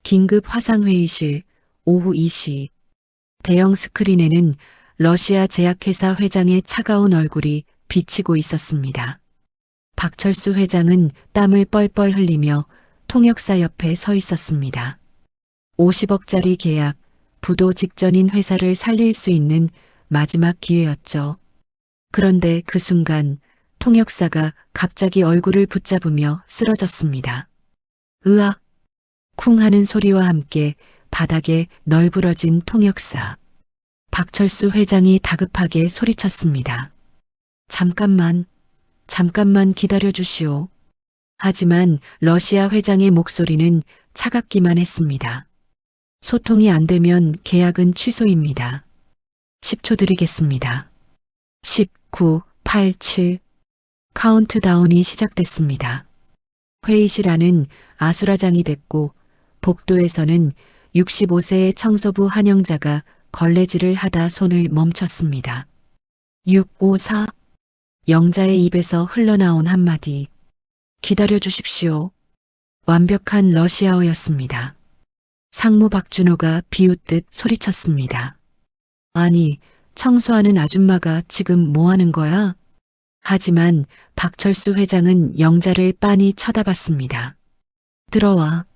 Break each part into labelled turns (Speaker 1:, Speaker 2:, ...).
Speaker 1: 긴급 화상회의실 오후 2시. 대형 스크린에는 러시아 제약회사 회장의 차가운 얼굴이 비치고 있었습니다. 박철수 회장은 땀을 뻘뻘 흘리며 통역사 옆에 서 있었습니다. 50억짜리 계약, 부도 직전인 회사를 살릴 수 있는 마지막 기회였죠. 그런데 그 순간 통역사가 갑자기 얼굴을 붙잡으며 쓰러졌습니다. 으악! 쿵 하는 소리와 함께 바닥에 널브러진 통역사. 박철수 회장이 다급하게 소리쳤습니다. 잠깐만 기다려 주시오. 하지만 러시아 회장의 목소리는 차갑기만 했습니다. 소통이 안 되면 계약은 취소입니다. 10초 드리겠습니다. 10, 9, 8, 7. 카운트다운이 시작됐습니다. 회의실 안은 아수라장이 됐고 복도에서는 65세의 청소부 한영자가 걸레질을 하다 손을 멈췄습니다. 6, 5, 4. 영자의 입에서 흘러나온 한마디. 기다려 주십시오. 완벽한 러시아어였습니다. 상무 박준호가 비웃듯 소리쳤습니다. 아니, 청소하는 아줌마가 지금 뭐 하는 거야? 하지만 박철수 회장은 영자를 빤히 쳐다봤습니다. 들어와.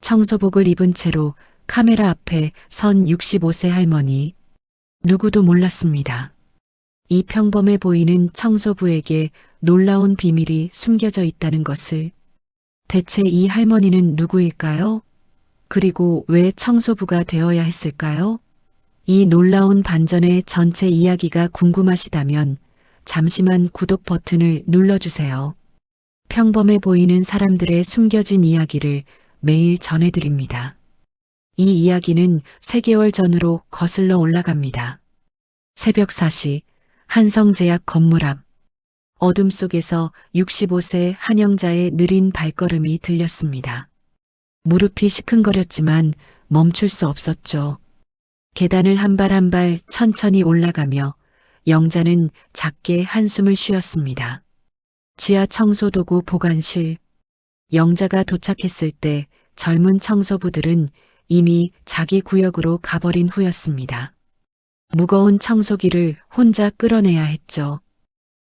Speaker 1: 청소복을 입은 채로 카메라 앞에 선 65세 할머니. 누구도 몰랐습니다. 이 평범해 보이는 청소부에게 놀라운 비밀이 숨겨져 있다는 것을. 대체 이 할머니는 누구일까요? 그리고 왜 청소부가 되어야 했을까요? 이 놀라운 반전의 전체 이야기가 궁금하시다면 잠시만 구독 버튼을 눌러주세요. 평범해 보이는 사람들의 숨겨진 이야기를 매일 전해드립니다. 이 이야기는 3개월 전으로 거슬러 올라갑니다. 새벽 4시 한성제약 건물 앞. 어둠 속에서 65세 한영자의 느린 발걸음이 들렸습니다. 무릎이 시큰거렸지만 멈출 수 없었죠. 계단을 한 발 한 발 천천히 올라가며 영자는 작게 한숨을 쉬었습니다. 지하 청소도구 보관실. 영자가 도착했을 때 젊은 청소부들은 이미 자기 구역으로 가버린 후였습니다. 무거운 청소기를 혼자 끌어내야 했죠.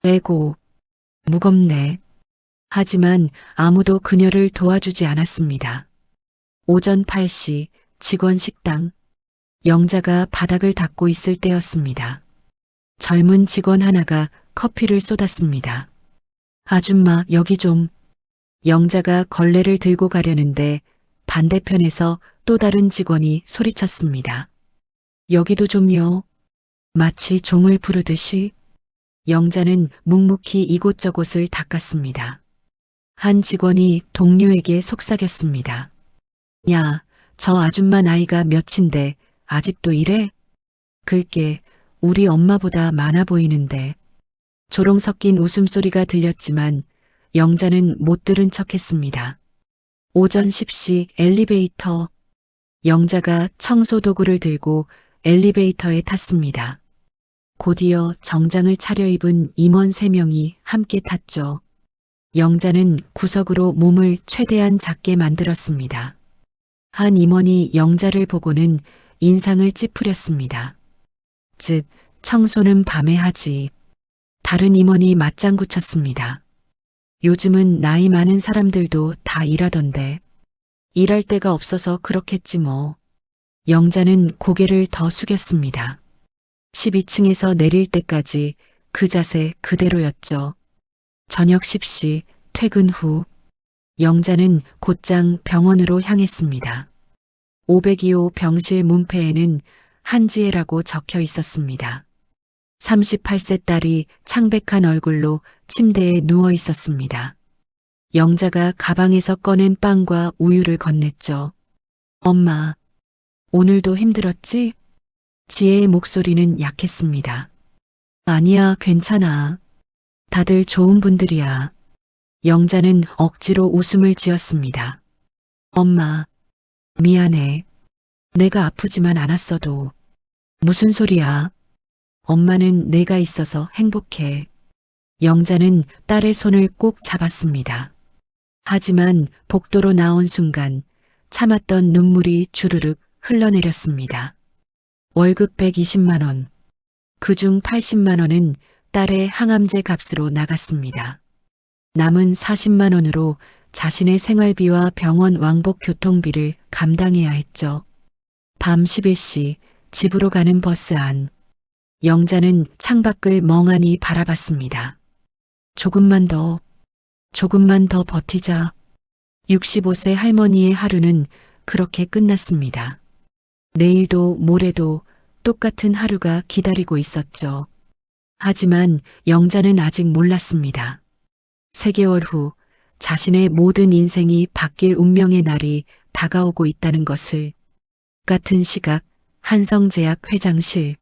Speaker 1: 에고, 무겁네. 하지만 아무도 그녀를 도와주지 않았습니다. 오전 8시 직원 식당. 영자가 바닥을 닦고 있을 때였습니다. 젊은 직원 하나가 커피를 쏟았습니다. 아줌마, 여기 좀. 영자가 걸레를 들고 가려는데 반대편에서 또 다른 직원이 소리쳤습니다. 여기도 좀요. 마치 종을 부르듯이. 영자는 묵묵히 이곳저곳을 닦았습니다. 한 직원이 동료에게 속삭였습니다. 야, 저 아줌마 나이가 몇인데 아직도 이래? 글쎄, 우리 엄마보다 많아 보이는데. 조롱 섞인 웃음소리가 들렸지만 영자는 못 들은 척했습니다. 오전 10시 엘리베이터. 영자가 청소도구를 들고 엘리베이터에 탔습니다. 곧이어 정장을 차려입은 임원 3명이 함께 탔죠. 영자는 구석으로 몸을 최대한 작게 만들었습니다. 한 임원이 영자를 보고는 인상을 찌푸렸습니다. 즉, 청소는 밤에 하지. 다른 임원이 맞장구 쳤습니다. 요즘은 나이 많은 사람들도 다 일하던데. 일할 데가 없어서 그렇겠지 뭐. 영자는 고개를 더 숙였습니다. 12층에서 내릴 때까지 그 자세 그대로였죠. 저녁 10시 퇴근 후 영자는 곧장 병원으로 향했습니다. 502호 병실 문패에는 한지혜라고 적혀 있었습니다. 38세 딸이 창백한 얼굴로 침대에 누워 있었습니다. 영자가 가방에서 꺼낸 빵과 우유를 건넸죠. 엄마, 오늘도 힘들었지? 지혜의 목소리는 약했습니다. 아니야, 괜찮아. 다들 좋은 분들이야. 영자는 억지로 웃음을 지었습니다. 엄마, 미안해. 내가 아프지만 않았어도. 무슨 소리야? 엄마는 내가 있어서 행복해. 영자는 딸의 손을 꼭 잡았습니다. 하지만 복도로 나온 순간 참았던 눈물이 주르륵 흘러내렸습니다. 월급 120만 원. 그중 80만 원은 딸의 항암제 값으로 나갔습니다. 남은 40만 원으로 자신의 생활비와 병원 왕복 교통비를 감당해야 했죠. 밤 11시 집으로 가는 버스 안. 영자는 창밖을 멍하니 바라봤습니다. 조금만 더 버티자. 65세 할머니의 하루는 그렇게 끝났습니다. 내일도 모레도 똑같은 하루가 기다리고 있었죠. 하지만 영자는 아직 몰랐습니다. 3개월 후 자신의 모든 인생이 바뀔 운명의 날이 다가오고 있다는 것을. 같은 시각 한성제약 회장실.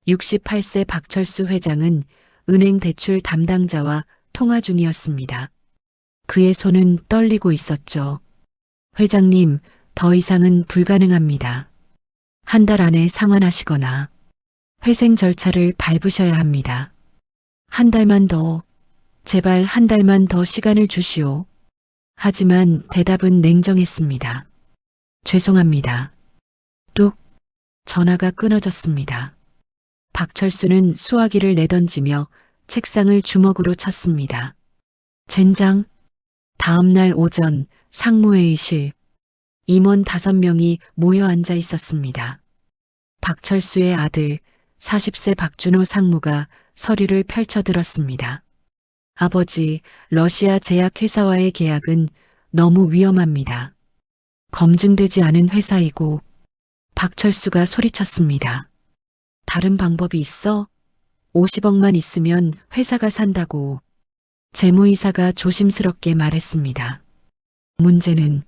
Speaker 1: 68세 박철수 회장은 은행 대출 담당자와 통화 중이었습니다. 그의 손은 떨리고 있었죠. 회장님, 더 이상은 불가능합니다. 한 달 안에 상환하시거나 회생 절차를 밟으셔야 합니다. 한 달만 더, 제발 한 달만 더 시간을 주시오. 하지만 대답은 냉정했습니다. 죄송합니다. 뚝, 전화가 끊어졌습니다. 박철수는 수화기를 내던지며 책상을 주먹으로 쳤습니다. 젠장. 다음 날 오전 상무회의실. 임원 5명이 모여 앉아 있었습니다. 박철수의 아들 40세 박준호 상무가 서류를 펼쳐들었습니다. 아버지, 러시아 제약회사와의 계약은 너무 위험합니다. 검증되지 않은 회사이고. 박철수가 소리쳤습니다. 다른 방법이 있어? 50억만 있으면 회사가 산다고. 재무이사가 조심스럽게 말했습니다. 문제는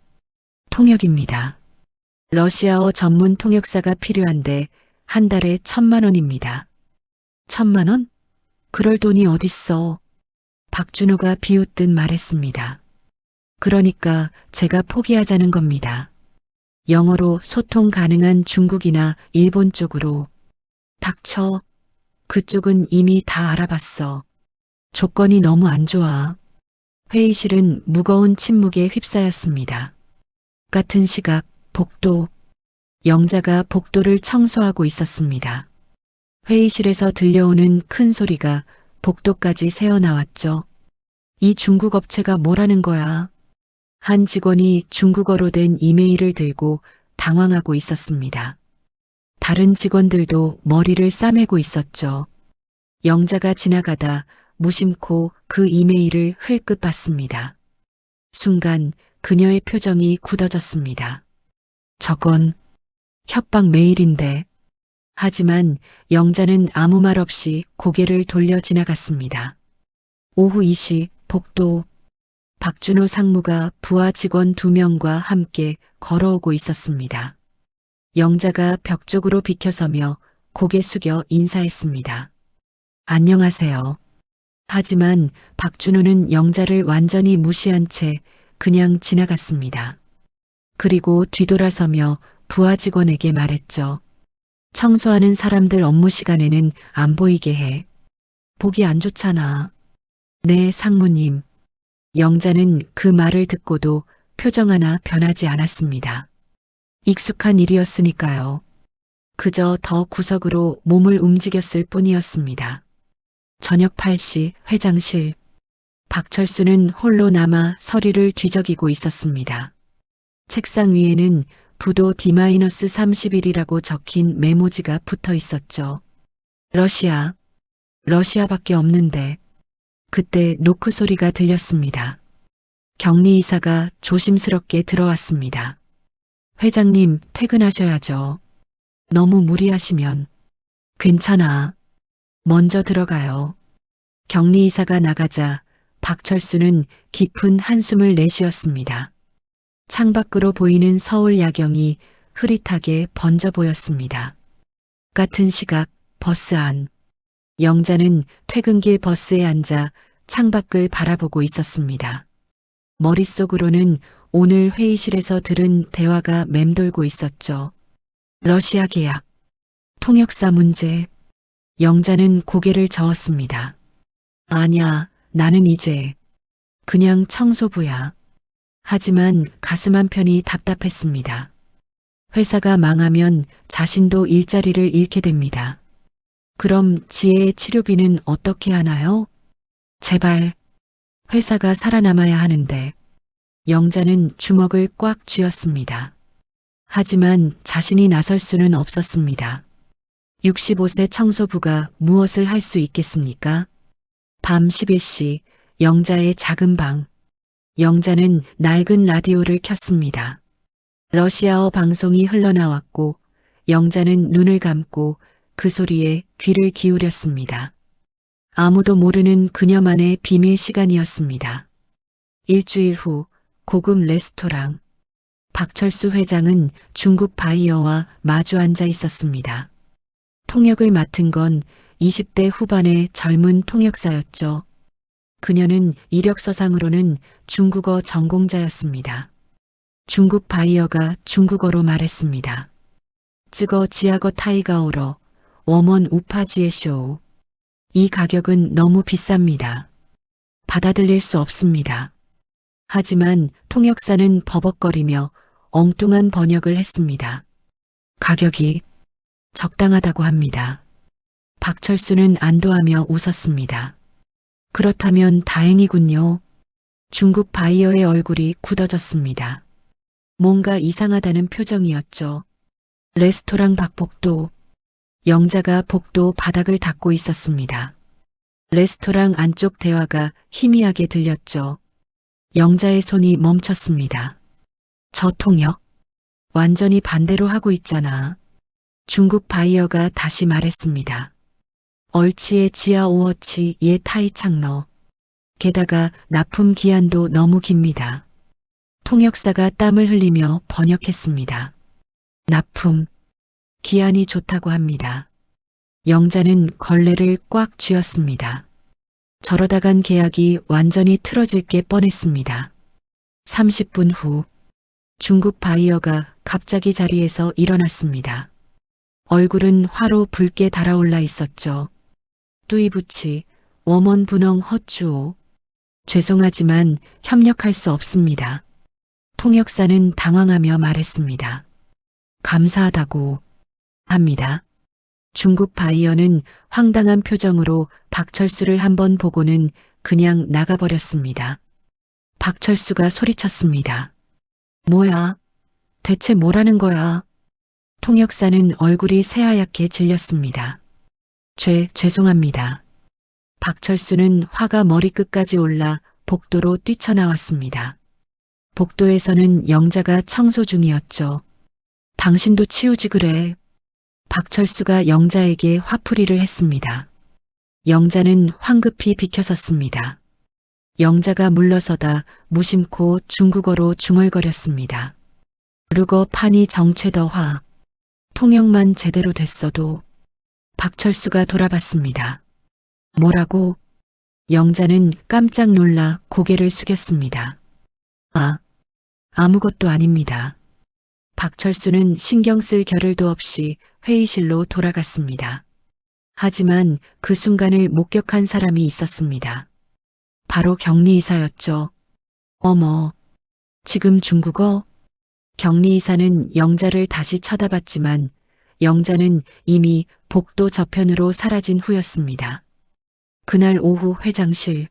Speaker 1: 통역입니다. 러시아어 전문 통역사가 필요한데 한 달에 1,000만 원입니다. 1,000만 원? 그럴 돈이 어딨어. 박준호가 비웃듯 말했습니다. 그러니까 제가 포기하자는 겁니다. 영어로 소통 가능한 중국이나 일본 쪽으로. 닥쳐. 그쪽은 이미 다 알아봤어. 조건이 너무 안 좋아. 회의실은 무거운 침묵에 휩싸였습니다. 같은 시각 복도. 영자가 복도를 청소하고 있었습니다. 회의실에서 들려오는 큰 소리가 복도까지 새어나왔죠. 이 중국 업체가 뭐라는 거야? 한 직원이 중국어로 된 이메일을 들고 당황하고 있었습니다. 다른 직원들도 머리를 싸매고 있었죠. 영자가 지나가다 무심코 그 이메일을 흘끗 봤습니다. 순간 그녀의 표정이 굳어졌습니다. 저건 협박 메일인데. 하지만 영자는 아무 말 없이 고개를 돌려 지나갔습니다. 오후 2시 복도. 박준호 상무가 부하 직원 2명과 함께 걸어오고 있었습니다. 영자가 벽 쪽으로 비켜서며 고개 숙여 인사했습니다. 안녕하세요. 하지만 박준호는 영자를 완전히 무시한 채 그냥 지나갔습니다. 그리고 뒤돌아서며 부하 직원에게 말했죠. 청소하는 사람들 업무 시간에는 안 보이게 해. 보기 안 좋잖아. 네, 상무님. 영자는 그 말을 듣고도 표정 하나 변하지 않았습니다. 익숙한 일이었으니까요. 그저 더 구석으로 몸을 움직였을 뿐이었습니다. 저녁 8시 회장실. 박철수는 홀로 남아 서류를 뒤적이고 있었습니다. 책상 위에는 부도 D-31이라고 적힌 메모지가 붙어 있었죠. 러시아밖에 없는데. 그때 노크 소리가 들렸습니다. 격리이사가 조심스럽게 들어왔습니다. 회장님, 퇴근하셔야죠. 너무 무리하시면. 괜찮아. 먼저 들어가요. 격리이사가 나가자 박철수는 깊은 한숨을 내쉬었습니다. 창밖으로 보이는 서울 야경이 흐릿하게 번져 보였습니다. 같은 시각 버스 안. 영자는 퇴근길 버스에 앉아 창밖을 바라보고 있었습니다. 머릿속으로는 오늘 회의실에서 들은 대화가 맴돌고 있었죠. 러시아 계약, 통역사 문제. 영자는 고개를 저었습니다. 아냐, 나는 이제 그냥 청소부야. 하지만 가슴 한편이 답답했습니다. 회사가 망하면 자신도 일자리를 잃게 됩니다. 그럼 지혜의 치료비는 어떻게 하나요? 제발, 회사가 살아남아야 하는데. 영자는 주먹을 꽉 쥐었습니다. 하지만 자신이 나설 수는 없었습니다. 65세 청소부가 무엇을 할 수 있겠습니까? 밤 11시 영자의 작은 방. 영자는 낡은 라디오를 켰습니다. 러시아어 방송이 흘러나왔고 영자는 눈을 감고 그 소리에 귀를 기울였습니다. 아무도 모르는 그녀만의 비밀 시간이었습니다. 일주일 후 고급 레스토랑. 박철수 회장은 중국 바이어와 마주 앉아 있었습니다. 통역을 맡은 건 20대 후반의 젊은 통역사였죠. 그녀는 이력서상으로는 중국어 전공자였습니다. 중국 바이어가 중국어로 말했습니다. 쯔거 지하거 타이가오러 워먼 우파지의 쇼. 이 가격은 너무 비쌉니다. 받아들일 수 없습니다. 하지만 통역사는 버벅거리며 엉뚱한 번역을 했습니다. 가격이 적당하다고 합니다. 박철수는 안도하며 웃었습니다. 그렇다면 다행이군요. 중국 바이어의 얼굴이 굳어졌습니다. 뭔가 이상하다는 표정이었죠. 레스토랑 밖 복도. 영자가 복도 바닥을 닦고 있었습니다. 레스토랑 안쪽 대화가 희미하게 들렸죠. 영자의 손이 멈췄습니다. 저 통역? 완전히 반대로 하고 있잖아. 중국 바이어가 다시 말했습니다. 얼치의 지하 오어치 예 타이 창러. 게다가 납품 기한도 너무 깁니다. 통역사가 땀을 흘리며 번역했습니다. 납품 기한이 좋다고 합니다. 영자는 걸레를 꽉 쥐었습니다. 저러다간 계약이 완전히 틀어질 게 뻔했습니다. 30분 후 중국 바이어가 갑자기 자리에서 일어났습니다. 얼굴은 화로 붉게 달아올라 있었죠. 뚜이부치 워먼 분홍 헛주오. 죄송하지만 협력할 수 없습니다. 통역사는 당황하며 말했습니다. 감사하다고 합니다. 중국 바이어는 황당한 표정으로 박철수를 한번 보고는 그냥 나가버렸습니다. 박철수가 소리쳤습니다. 뭐야? 대체 뭐라는 거야? 통역사는 얼굴이 새하얗게 질렸습니다. 죄송합니다. 박철수는 화가 머리끝까지 올라 복도로 뛰쳐나왔습니다. 복도에서는 영자가 청소 중이었죠. 당신도 치우지 그래. 박철수가 영자에게 화풀이를 했습니다. 영자는 황급히 비켜섰습니다. 영자가 물러서다 무심코 중국어로 중얼거렸습니다. 루거 판이 정체더화. 통역만 제대로 됐어도. 박철수가 돌아봤습니다. 뭐라고? 영자는 깜짝 놀라 고개를 숙였습니다. 아무것도 아닙니다. 박철수는 신경 쓸 겨를도 없이 회의실로 돌아갔습니다. 하지만 그 순간을 목격한 사람이 있었습니다. 바로 격리이사였죠. 어머, 지금 중국어? 격리이사는 영자를 다시 쳐다봤지만 영자는 이미 복도 저편으로 사라진 후였습니다. 그날 오후 회장실.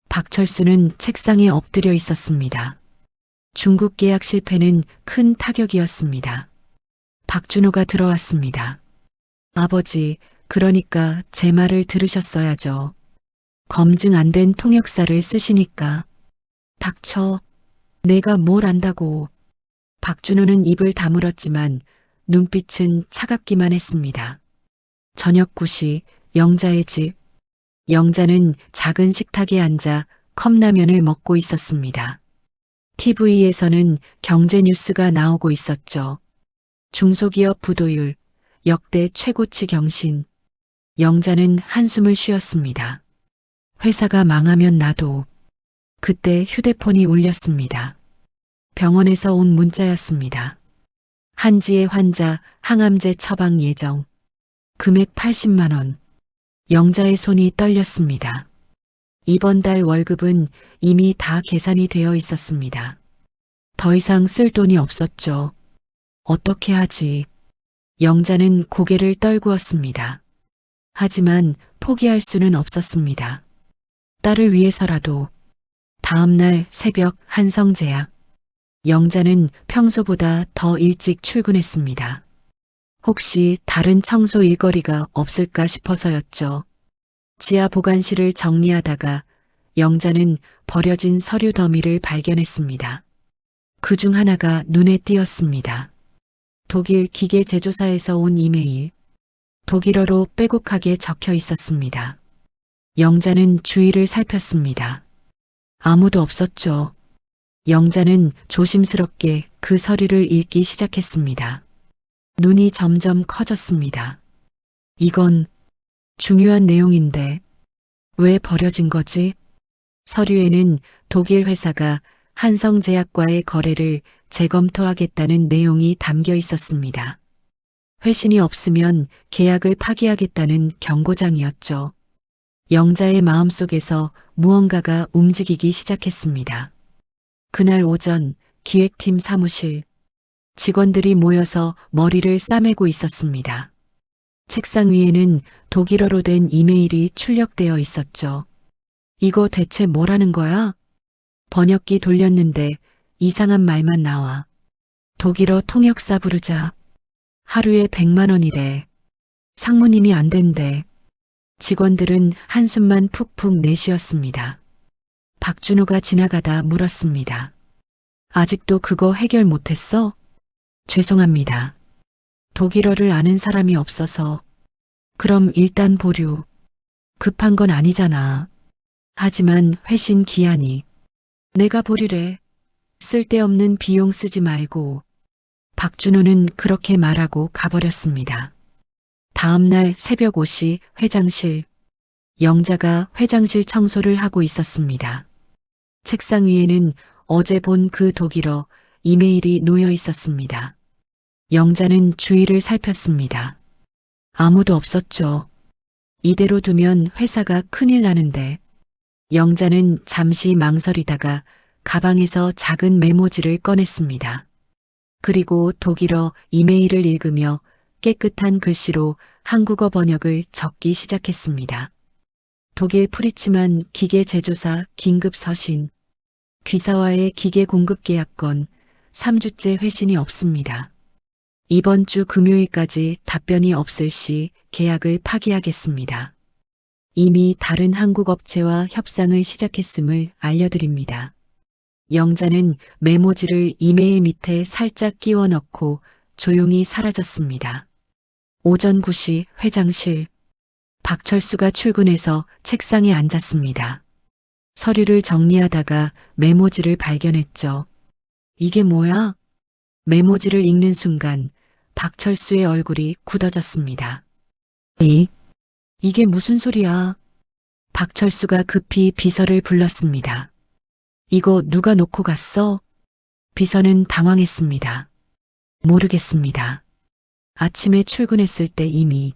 Speaker 1: 박철수는 책상에 엎드려 있었습니다. 중국 계약 실패는 큰 타격이었습니다. 박준호가 들어왔습니다. 아버지, 그러니까 제 말을 들으셨어야죠. 검증 안 된 통역사를 쓰시니까. 닥쳐. 내가 뭘 안다고. 박준호는 입을 다물었지만 눈빛은 차갑기만 했습니다. 저녁 9시 영자의 집. 영자는 작은 식탁에 앉아 컵라면을 먹고 있었습니다. TV에서는 경제 뉴스가 나오고 있었죠. 중소기업 부도율, 역대 최고치 경신. 영자는 한숨을 쉬었습니다. 회사가 망하면 나도. 그때 휴대폰이 울렸습니다. 병원에서 온 문자였습니다. 한지의 환자 항암제 처방 예정. 금액 80만 원. 영자의 손이 떨렸습니다. 이번 달 월급은 이미 다 계산이 되어 있었습니다. 더 이상 쓸 돈이 없었죠. 어떻게 하지? 영자는 고개를 떨구었습니다. 하지만 포기할 수는 없었습니다. 딸을 위해서라도. 다음 날 새벽 한성제약. 영자는 평소보다 더 일찍 출근했습니다. 혹시 다른 청소 일거리가 없을까 싶어서였죠. 지하 보관실을 정리하다가 영자는 버려진 서류 더미를 발견했습니다. 그 중 하나가 눈에 띄었습니다. 독일 기계 제조사에서 온 이메일. 독일어로 빼곡하게 적혀 있었습니다. 영자는 주위를 살폈습니다. 아무도 없었죠. 영자는 조심스럽게 그 서류를 읽기 시작했습니다. 눈이 점점 커졌습니다. 이건 중요한 내용인데 왜 버려진 거지? 서류에는 독일 회사가 한성제약과의 거래를 재검토하겠다는 내용이 담겨 있었습니다. 회신이 없으면 계약을 파기하겠다는 경고장이었죠. 영자의 마음속에서 무언가가 움직이기 시작했습니다. 그날 오전 기획팀 사무실. 직원들이 모여서 머리를 싸매고 있었습니다. 책상 위에는 독일어로 된 이메일이 출력되어 있었죠. 이거 대체 뭐라는 거야? 번역기 돌렸는데 이상한 말만 나와. 독일어 통역사 부르자. 하루에 100만 원이래. 상무님이 안 된대. 직원들은 한숨만 푹푹 내쉬었습니다. 박준호가 지나가다 물었습니다. 아직도 그거 해결 못했어? 죄송합니다. 독일어를 아는 사람이 없어서. 그럼 일단 보류. 급한 건 아니잖아. 하지만 회신 기한이. 내가 보류래. 쓸데없는 비용 쓰지 말고. 박준호는 그렇게 말하고 가버렸습니다. 다음 날 새벽 5시 회장실. 영자가 회장실 청소를 하고 있었습니다. 책상 위에는 어제 본 그 독일어 이메일이 놓여 있었습니다. 영자는 주위를 살폈습니다. 아무도 없었죠. 이대로 두면 회사가 큰일 나는데. 영자는 잠시 망설이다가 가방에서 작은 메모지를 꺼냈습니다. 그리고 독일어 이메일을 읽으며 깨끗한 글씨로 한국어 번역을 적기 시작했습니다. 독일 프리츠만 기계 제조사 긴급 서신. 귀사와의 기계 공급 계약건 3주째 회신이 없습니다. 이번 주 금요일까지 답변이 없을 시 계약을 파기하겠습니다. 이미 다른 한국 업체와 협상을 시작했음을 알려드립니다. 영자는 메모지를 이메일 밑에 살짝 끼워 넣고 조용히 사라졌습니다. 오전 9시 회장실. 박철수가 출근해서 책상에 앉았습니다. 서류를 정리하다가 메모지를 발견했죠. 이게 뭐야? 메모지를 읽는 순간 박철수의 얼굴이 굳어졌습니다. 이게 무슨 소리야? 박철수가 급히 비서를 불렀습니다. 이거 누가 놓고 갔어? 비서는 당황했습니다. 모르겠습니다. 아침에 출근했을 때 이미.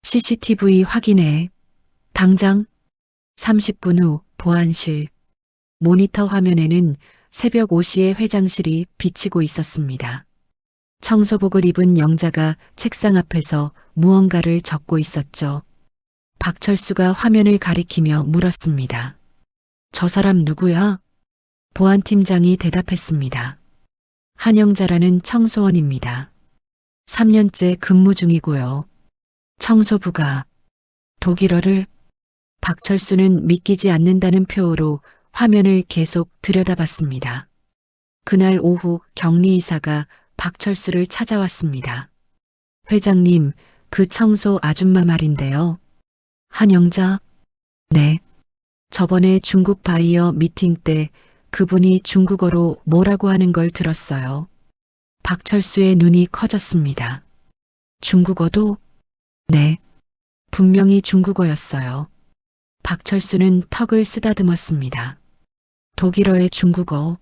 Speaker 1: CCTV 확인해. 당장. 30분 후 보안실. 모니터 화면에는 새벽 5시에 회장실이 비치고 있었습니다. 청소복을 입은 영자가 책상 앞에서 무언가를 적고 있었죠. 박철수가 화면을 가리키며 물었습니다. 저 사람 누구야? 보안팀장이 대답했습니다. 한영자라는 청소원입니다. 3년째 근무 중이고요. 청소부가 독일어를. 박철수는 믿기지 않는다는 표로 화면을 계속 들여다봤습니다. 그날 오후 격리이사가 박철수를 찾아왔습니다. 회장님, 그 청소 아줌마 말인데요. 한영자? 네. 저번에 중국 바이어 미팅 때 그분이 중국어로 뭐라고 하는 걸 들었어요. 박철수의 눈이 커졌습니다. 중국어도? 네. 분명히 중국어였어요. 박철수는 턱을 쓰다듬었습니다. 독일어의 중국어.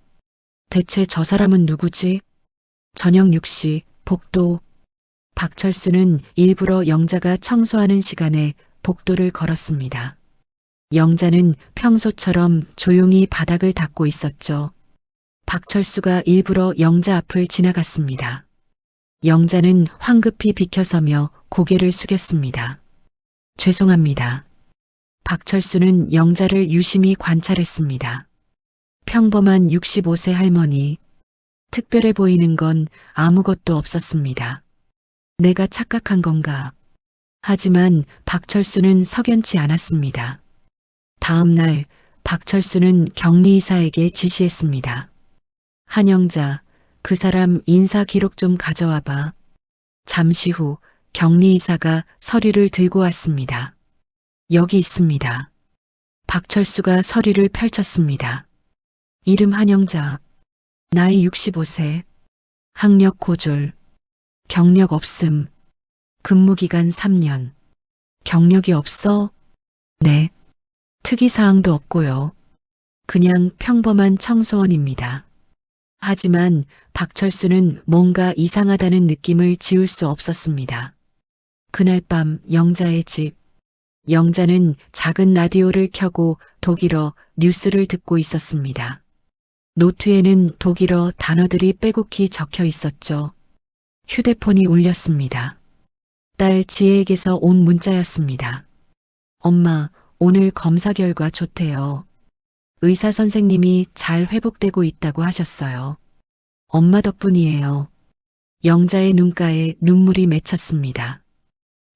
Speaker 1: 대체 저 사람은 누구지? 저녁 6시 복도. 박철수는 일부러 영자가 청소하는 시간에 복도를 걸었습니다. 영자는 평소처럼 조용히 바닥을 닦고 있었죠. 박철수가 일부러 영자 앞을 지나갔습니다. 영자는 황급히 비켜서며 고개를 숙였습니다. 죄송합니다. 박철수는 영자를 유심히 관찰했습니다. 평범한 65세 할머니. 특별해 보이는 건 아무것도 없었습니다. 내가 착각한 건가? 하지만 박철수는 석연치 않았습니다. 다음 날 박철수는 격리이사에게 지시했습니다. 한영자, 그 사람 인사 기록 좀 가져와 봐. 잠시 후 격리이사가 서류를 들고 왔습니다. 여기 있습니다. 박철수가 서류를 펼쳤습니다. 이름 한영자, 나이 65세, 학력 고졸, 경력 없음, 근무기간 3년. 경력이 없어? 네. 특이사항도 없고요. 그냥 평범한 청소원입니다. 하지만 박철수는 뭔가 이상하다는 느낌을 지울 수 없었습니다. 그날 밤 영자의 집. 영자는 작은 라디오를 켜고 독일어 뉴스를 듣고 있었습니다. 노트에는 독일어 단어들이 빼곡히 적혀 있었죠. 휴대폰이 울렸습니다. 딸 지혜에게서 온 문자였습니다. 엄마, 오늘 검사 결과 좋대요. 의사 선생님이 잘 회복되고 있다고 하셨어요. 엄마 덕분이에요. 영자의 눈가에 눈물이 맺혔습니다.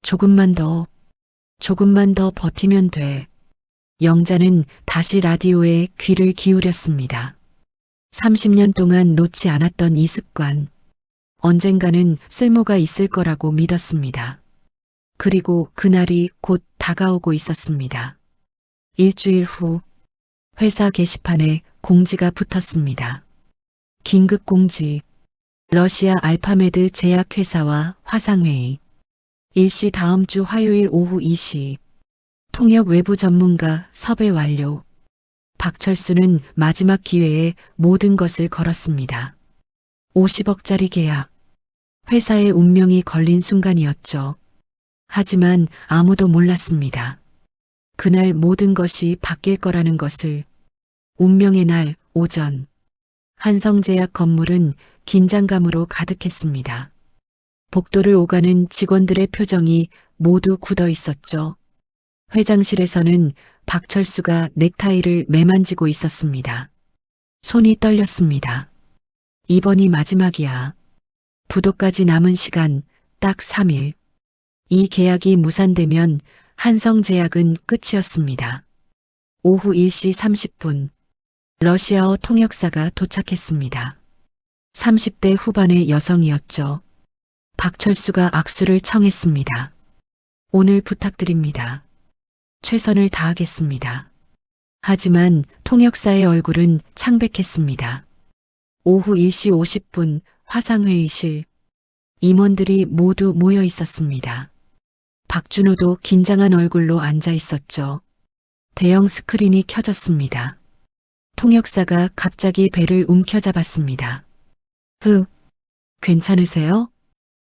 Speaker 1: 조금만 더 버티면 돼. 영자는 다시 라디오에 귀를 기울였습니다. 30년 동안 놓지 않았던 이 습관. 언젠가는 쓸모가 있을 거라고 믿었습니다. 그리고 그날이 곧 다가오고 있었습니다. 일주일 후 회사 게시판에 공지가 붙었습니다. 긴급 공지. 러시아 알파메드 제약회사와 화상회의. 일시 다음 주 화요일 오후 2시. 통역 외부 전문가 섭외 완료. 박철수는 마지막 기회에 모든 것을 걸었습니다. 50억짜리 계약. 회사의 운명이 걸린 순간이었죠. 하지만 아무도 몰랐습니다. 그날 모든 것이 바뀔 거라는 것을. 운명의 날 오전. 한성제약 건물은 긴장감으로 가득했습니다. 복도를 오가는 직원들의 표정이 모두 굳어 있었죠. 회장실에서는 박철수가 넥타이를 매만지고 있었습니다. 손이 떨렸습니다. 이번이 마지막이야. 부도까지 남은 시간 딱 3일. 이 계약이 무산되면 한성제약은 끝이었습니다. 오후 1시 30분. 러시아어 통역사가 도착했습니다. 30대 후반의 여성이었죠. 박철수가 악수를 청했습니다. 오늘 부탁드립니다. 최선을 다하겠습니다. 하지만 통역사의 얼굴은 창백했습니다. 오후 1시 50분 화상회의실. 임원들이 모두 모여 있었습니다. 박준호도 긴장한 얼굴로 앉아 있었죠. 대형 스크린이 켜졌습니다. 통역사가 갑자기 배를 움켜잡았습니다. 괜찮으세요?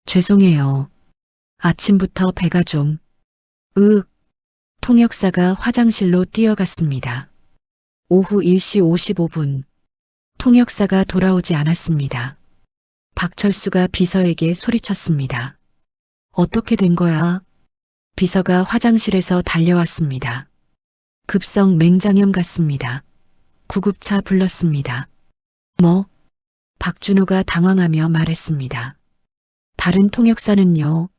Speaker 1: 죄송해요. 아침부터 배가 좀. 통역사가 화장실로 뛰어갔습니다. 오후 1시 55분. 통역사가 돌아오지 않았습니다. 박철수가 비서에게 소리쳤습니다. 어떻게 된 거야? 비서가 화장실에서 달려왔습니다. 급성 맹장염 같습니다. 구급차 불렀습니다. 뭐? 박준호가 당황하며 말했습니다. 다른 통역사는요?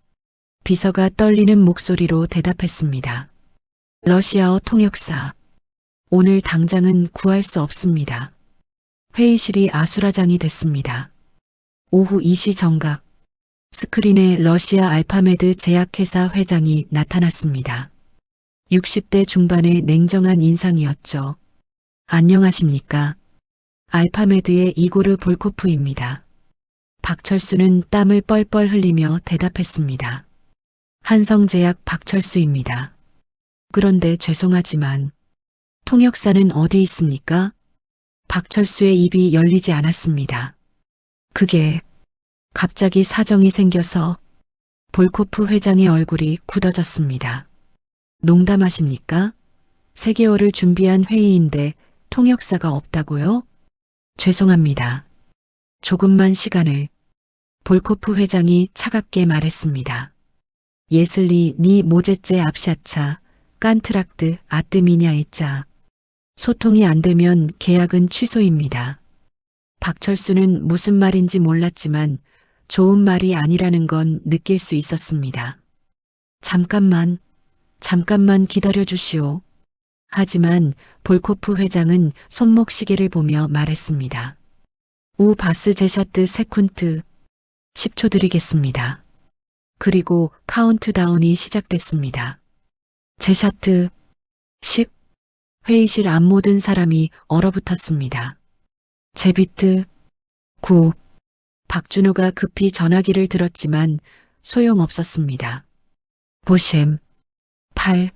Speaker 1: 비서가 떨리는 목소리로 대답했습니다. 러시아어 통역사. 오늘 당장은 구할 수 없습니다. 회의실이 아수라장이 됐습니다. 오후 2시 정각. 스크린에 러시아 알파메드 제약회사 회장이 나타났습니다. 60대 중반의 냉정한 인상이었죠. 안녕하십니까. 알파메드의 이고르 볼코프입니다. 박철수는 땀을 뻘뻘 흘리며 대답했습니다. 한성제약 박철수입니다. 그런데 죄송하지만 통역사는 어디 있습니까? 박철수의 입이 열리지 않았습니다. 그게 갑자기 사정이 생겨서. 볼코프 회장의 얼굴이 굳어졌습니다. 농담하십니까? 3개월을 준비한 회의인데 통역사가 없다고요? 죄송합니다. 조금만 시간을. 볼코프 회장이 차갑게 말했습니다. 예슬리 니 모제째 압샤차 깐트락드 아뜨미냐이짜. 소통이 안 되면 계약은 취소입니다. 박철수는 무슨 말인지 몰랐지만 좋은 말이 아니라는 건 느낄 수 있었습니다. 잠깐만 기다려 주시오. 하지만 볼코프 회장은 손목시계를 보며 말했습니다. 우 바스 제샤트 세쿤트 10초 드리겠습니다. 그리고 카운트다운이 시작됐습니다. 제샤트 10. 회의실 앞 모든 사람이 얼어붙었습니다. 제비트 9. 박준호가 급히 전화기를 들었지만 소용없었습니다. 보셈 8.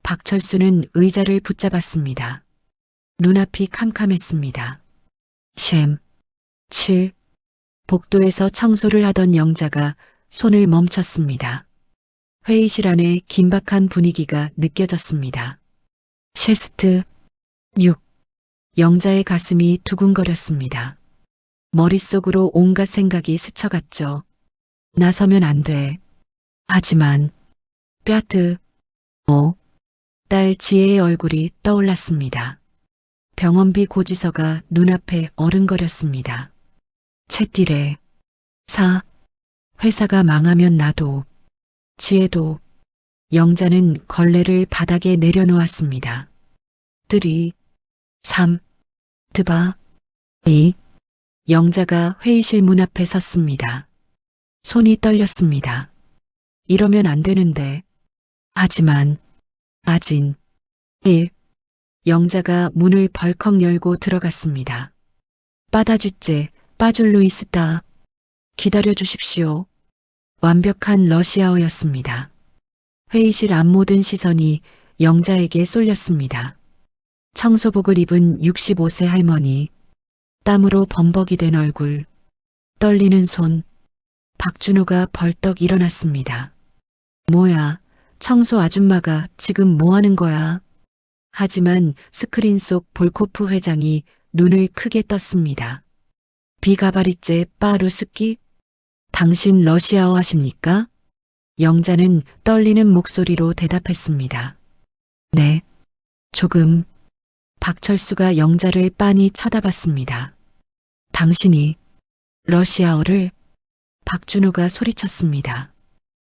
Speaker 1: 박철수는 의자를 붙잡았습니다. 눈앞이 캄캄했습니다. 셈 7. 복도에서 청소를 하던 영자가 손을 멈췄습니다. 회의실 안에 긴박한 분위기가 느껴졌습니다. 셰스트 6. 영자의 가슴이 두근거렸습니다. 머릿속으로 온갖 생각이 스쳐갔죠. 나서면 안 돼. 하지만 뼈트 딸 지혜의 얼굴이 떠올랐습니다. 병원비 고지서가 눈앞에 어른거렸습니다. 채띠래 4. 회사가 망하면 나도 지혜도. 영자는 걸레를 바닥에 내려놓았습니다. 3. 드바 2. 영자가 회의실 문 앞에 섰습니다. 손이 떨렸습니다. 이러면 안 되는데. 하지만 아진 1. 영자가 문을 벌컥 열고 들어갔습니다. 빠다주째 빠줄루이스다. 기다려 주십시오. 완벽한 러시아어였습니다. 회의실 앞 모든 시선이 영자에게 쏠렸습니다. 청소복을 입은 65세 할머니, 땀으로 범벅이 된 얼굴, 떨리는 손. 박준호가 벌떡 일어났습니다. 뭐야, 청소 아줌마가 지금 뭐 하는 거야? 하지만 스크린 속 볼코프 회장이 눈을 크게 떴습니다. 비가바리째 빠루스키? 당신 러시아어 하십니까? 영자는 떨리는 목소리로 대답했습니다. 네, 조금. 박철수가 영자를 빤히 쳐다봤습니다. 당신이 러시아어를? 박준호가 소리쳤습니다.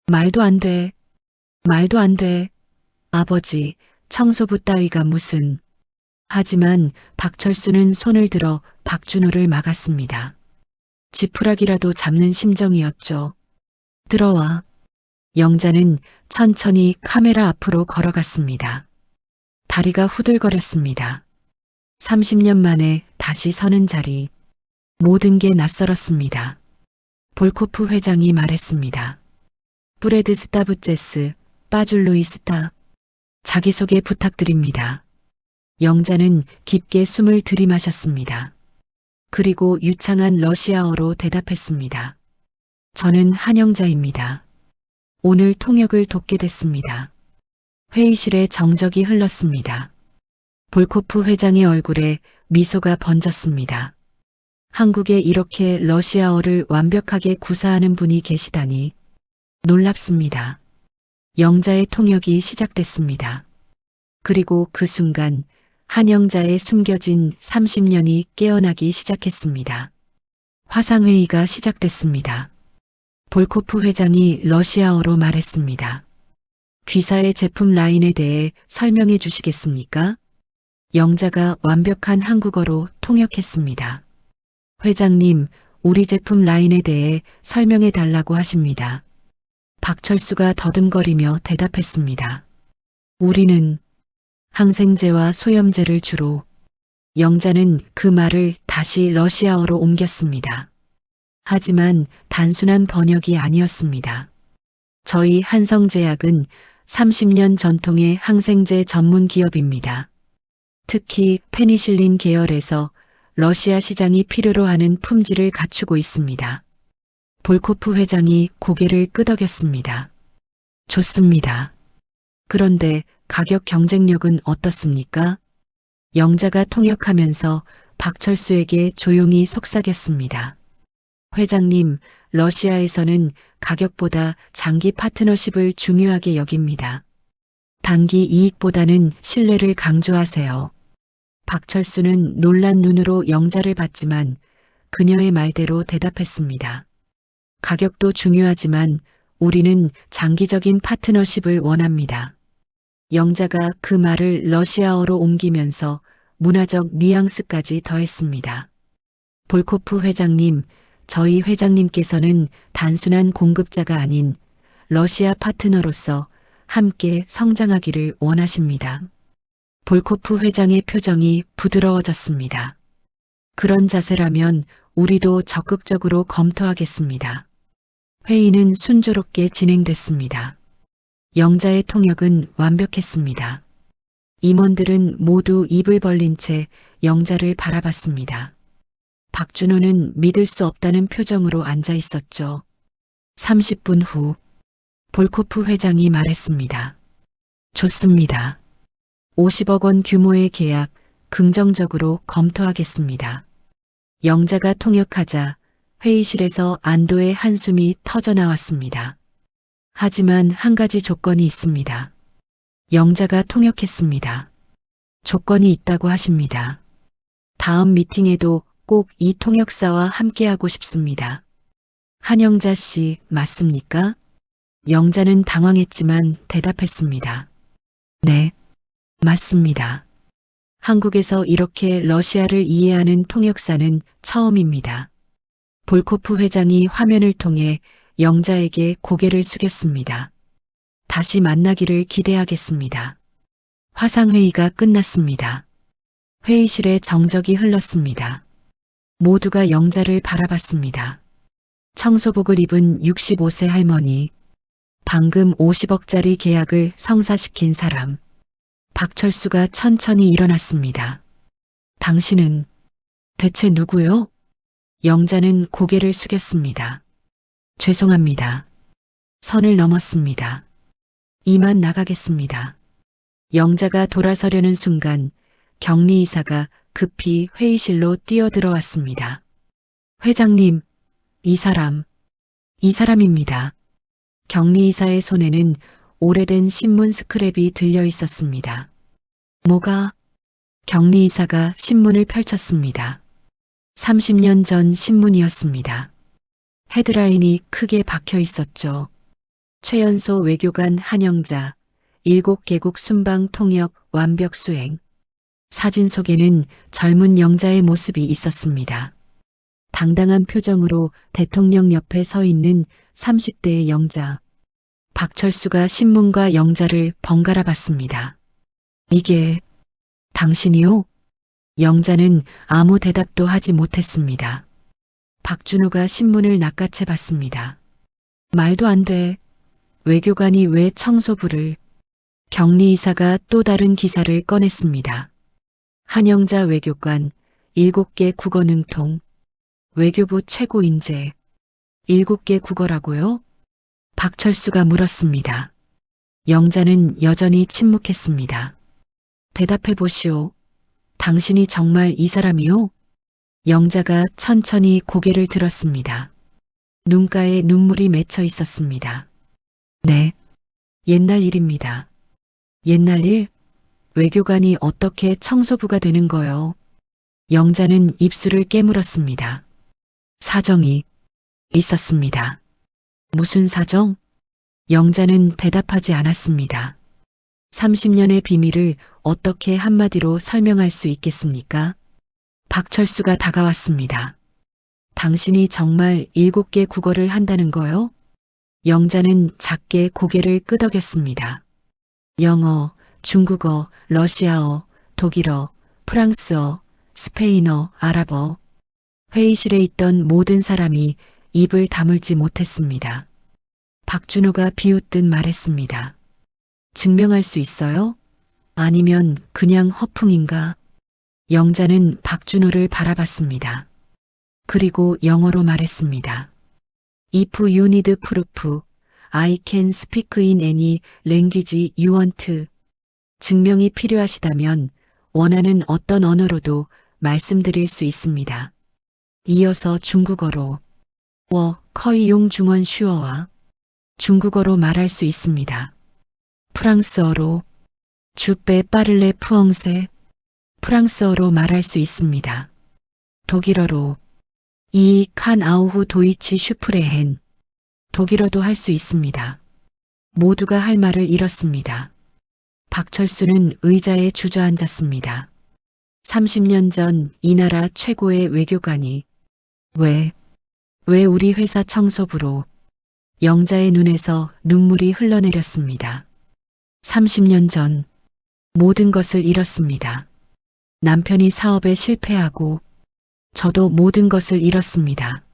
Speaker 1: 말도 안 돼. 말도 안 돼. 아버지, 청소부 따위가 무슨. 하지만 박철수는 손을 들어 박준호를 막았습니다. 지푸라기라도 잡는 심정이었죠. 들어와. 영자는 천천히 카메라 앞으로 걸어갔습니다. 다리가 후들거렸습니다. 30년 만에 다시 서는 자리. 모든 게 낯설었습니다. 볼코프 회장이 말했습니다. 브레드 스타부제스, 빠줄루이스타. 자기소개 부탁드립니다. 영자는 깊게 숨을 들이마셨습니다. 그리고 유창한 러시아어로 대답했습니다. 저는 한영자입니다. 오늘 통역을 돕게 됐습니다. 회의실에 정적이 흘렀습니다. 볼코프 회장의 얼굴에 미소가 번졌습니다. 한국에 이렇게 러시아어를 완벽하게 구사하는 분이 계시다니 놀랍습니다. 영자의 통역이 시작됐습니다. 그리고 그 순간 한영자의 숨겨진 30년이 깨어나기 시작했습니다. 화상회의가 시작됐습니다. 볼코프 회장이 러시아어로 말했습니다. 귀사의 제품 라인에 대해 설명해 주시겠습니까? 영자가 완벽한 한국어로 통역했습니다. 회장님, 우리 제품 라인에 대해 설명해 달라고 하십니다. 박철수가 더듬거리며 대답했습니다. 우리는 항생제와 소염제를 주로. 영자는 그 말을 다시 러시아어로 옮겼습니다. 하지만 단순한 번역이 아니었습니다. 저희 한성제약은 30년 전통의 항생제 전문 기업입니다. 특히 페니실린 계열에서 러시아 시장이 필요로 하는 품질을 갖추고 있습니다. 볼코프 회장이 고개를 끄덕였습니다. 좋습니다. 그런데 가격 경쟁력은 어떻습니까? 영자가 통역하면서 박철수에게 조용히 속삭였습니다. 회장님, 러시아에서는 가격보다 장기 파트너십을 중요하게 여깁니다. 단기 이익보다는 신뢰를 강조하세요. 박철수는 놀란 눈으로 영자를 봤지만 그녀의 말대로 대답했습니다. 가격도 중요하지만 우리는 장기적인 파트너십을 원합니다. 영자가 그 말을 러시아어로 옮기면서 문화적 뉘앙스까지 더했습니다. 볼코프 회장님, 저희 회장님께서는 단순한 공급자가 아닌 러시아 파트너로서 함께 성장하기를 원하십니다. 볼코프 회장의 표정이 부드러워졌습니다. 그런 자세라면 우리도 적극적으로 검토하겠습니다. 회의는 순조롭게 진행됐습니다. 영자의 통역은 완벽했습니다. 임원들은 모두 입을 벌린 채 영자를 바라봤습니다. 박준호는 믿을 수 없다는 표정으로 앉아 있었죠. 30분 후 볼코프 회장이 말했습니다. 좋습니다. 50억 원 규모의 계약 긍정적으로 검토하겠습니다. 영자가 통역하자 회의실에서 안도의 한숨이 터져나왔습니다. 하지만 한 가지 조건이 있습니다. 영자가 통역했습니다. 조건이 있다고 하십니다. 다음 미팅에도 꼭 이 통역사와 함께하고 싶습니다. 한영자 씨, 맞습니까? 영자는 당황했지만 대답했습니다. 네, 맞습니다. 한국에서 이렇게 러시아를 이해하는 통역사는 처음입니다. 볼코프 회장이 화면을 통해 영자에게 고개를 숙였습니다. 다시 만나기를 기대하겠습니다. 화상회의가 끝났습니다. 회의실에 정적이 흘렀습니다. 모두가 영자를 바라봤습니다. 청소복을 입은 65세 할머니, 방금 50억짜리 계약을 성사시킨 사람, 박철수가 천천히 일어났습니다. 당신은 대체 누구요? 영자는 고개를 숙였습니다. 죄송합니다. 선을 넘었습니다. 이만 나가겠습니다. 영자가 돌아서려는 순간 격리이사가 급히 회의실로 뛰어들어왔습니다. 회장님, 이 사람입니다. 격리이사의 손에는 오래된 신문 스크랩이 들려 있었습니다. 뭐가? 격리이사가 신문을 펼쳤습니다. 30년 전 신문이었습니다. 헤드라인이 크게 박혀 있었죠. 최연소 외교관 한영자, 7개국 순방 통역 완벽 수행. 사진 속에는 젊은 영자의 모습이 있었습니다. 당당한 표정으로 대통령 옆에 서 있는 30대의 영자. 박철수가 신문과 영자를 번갈아 봤습니다. 이게 당신이요? 영자는 아무 대답도 하지 못했습니다. 박준호가 신문을 낚아채 봤습니다. 말도 안 돼. 외교관이 왜 청소부를? 격리이사가 또 다른 기사를 꺼냈습니다. 한영자 외교관, 7개 국어 능통. 외교부 최고 인재. 7개 국어라고요? 박철수가 물었습니다. 영자는 여전히 침묵했습니다. 대답해 보시오. 당신이 정말 이 사람이요? 영자가 천천히 고개를 들었습니다. 눈가에 눈물이 맺혀 있었습니다. 네, 옛날 일입니다. 옛날 일? 외교관이 어떻게 청소부가 되는 거요? 영자는 입술을 깨물었습니다. 사정이 있었습니다. 무슨 사정? 영자는 대답하지 않았습니다. 30년의 비밀을 어떻게 한마디로 설명할 수 있겠습니까? 박철수가 다가왔습니다. 당신이 정말 7개 국어를 한다는 거요? 영자는 작게 고개를 끄덕였습니다. 영어, 중국어, 러시아어, 독일어, 프랑스어, 스페인어, 아랍어. 회의실에 있던 모든 사람이 입을 다물지 못했습니다. 박준호가 비웃듯 말했습니다. 증명할 수 있어요? 아니면 그냥 허풍인가? 영자는 박준호를 바라봤습니다. 그리고 영어로 말했습니다. If you need proof, I can speak in any language you want. 증명이 필요하시다면 원하는 어떤 언어로도 말씀드릴 수 있습니다. 이어서 중국어로 커이 용 중원 슈어와 중국어로 말할 수 있습니다. 프랑스어로 주빼 빠를레 푸엉세 프랑스어로 말할 수 있습니다. 독일어로 이 칸 아우후 도이치 슈프레헨 독일어도 할 수 있습니다. 모두가 할 말을 잃었습니다. 박철수는 의자에 주저앉았습니다. 30년 전 이 나라 최고의 외교관이 왜 우리 회사 청소부로 영자의 눈에서 눈물이 흘러내렸습니다. 30년 전 모든 것을 잃었습니다. 남편이 사업에 실패하고 저도 모든 것을 잃었습니다.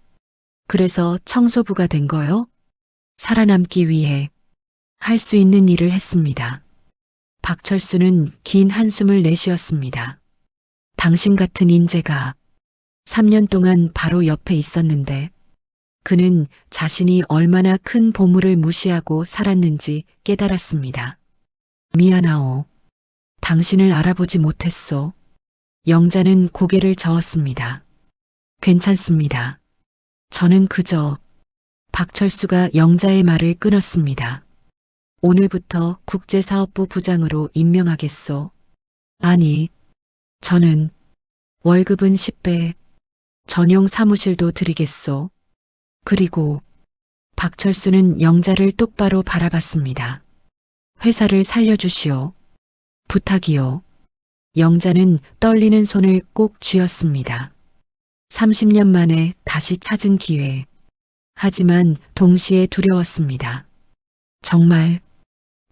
Speaker 1: 그래서 청소부가 된 거요? 살아남기 위해 할 수 있는 일을 했습니다. 박철수는 긴 한숨을 내쉬었습니다. 당신 같은 인재가 3년 동안 바로 옆에 있었는데 그는 자신이 얼마나 큰 보물을 무시하고 살았는지 깨달았습니다. 미안하오. 당신을 알아보지 못했소. 영자는 고개를 저었습니다. 괜찮습니다. 저는 그저 박철수가 영자의 말을 끊었습니다. 오늘부터 국제사업부 부장으로 임명하겠소. 아니, 저는 월급은 10배, 전용 사무실도 드리겠소. 그리고 박철수는 영자를 똑바로 바라봤습니다. 회사를 살려주시오. 부탁이요. 영자는 떨리는 손을 꼭 쥐었습니다. 30년 만에 다시 찾은 기회. 하지만 동시에 두려웠습니다. 정말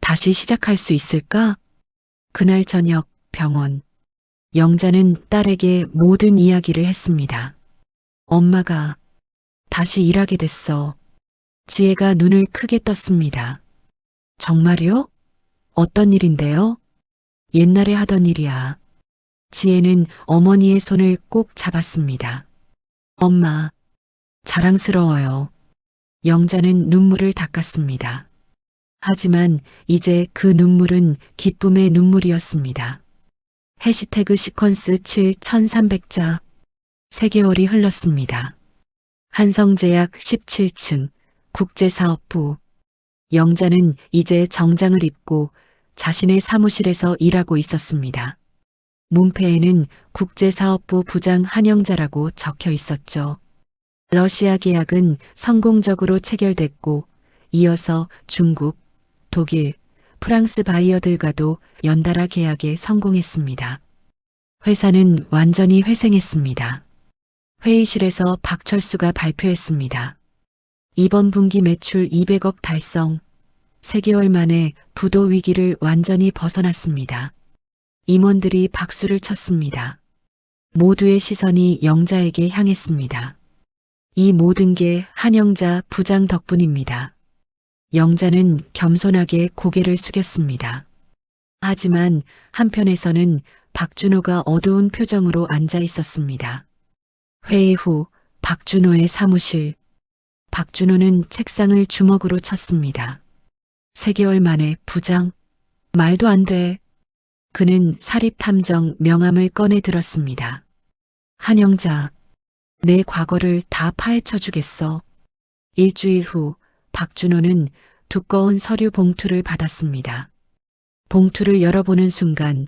Speaker 1: 다시 시작할 수 있을까? 그날 저녁 병원. 영자는 딸에게 모든 이야기를 했습니다. 엄마가 다시 일하게 됐어. 지혜가 눈을 크게 떴습니다. 정말요? 어떤 일인데요? 옛날에 하던 일이야. 지혜는 어머니의 손을 꼭 잡았습니다. 엄마, 자랑스러워요. 영자는 눈물을 닦았습니다. 하지만 이제 그 눈물은 기쁨의 눈물이었습니다. 해시태그 시퀀스 7300자 3개월이 흘렀습니다. 한성제약 17층 국제사업부. 영자는 이제 정장을 입고 자신의 사무실에서 일하고 있었습니다. 문패에는 국제사업부 부장 한영자라고 적혀 있었죠. 러시아 계약은 성공적으로 체결됐고 이어서 중국, 독일, 프랑스 바이어들과도 연달아 계약에 성공했습니다. 회사는 완전히 회생했습니다. 회의실에서 박철수가 발표했습니다. 이번 분기 매출 200억 달성, 3개월 만에 부도 위기를 완전히 벗어났습니다. 임원들이 박수를 쳤습니다. 모두의 시선이 영자에게 향했습니다. 이 모든 게 한영자 부장 덕분입니다. 영자는 겸손하게 고개를 숙였습니다. 하지만 한편에서는 박준호가 어두운 표정으로 앉아 있었습니다. 회의 후 박준호의 사무실. 박준호는 책상을 주먹으로 쳤습니다. 3개월 만에 부장? 말도 안 돼. 그는 사립탐정 명함을 꺼내 들었습니다. 한영자, 내 과거를 다 파헤쳐 주겠어. 일주일 후 박준호는 두꺼운 서류 봉투를 받았습니다. 봉투를 열어보는 순간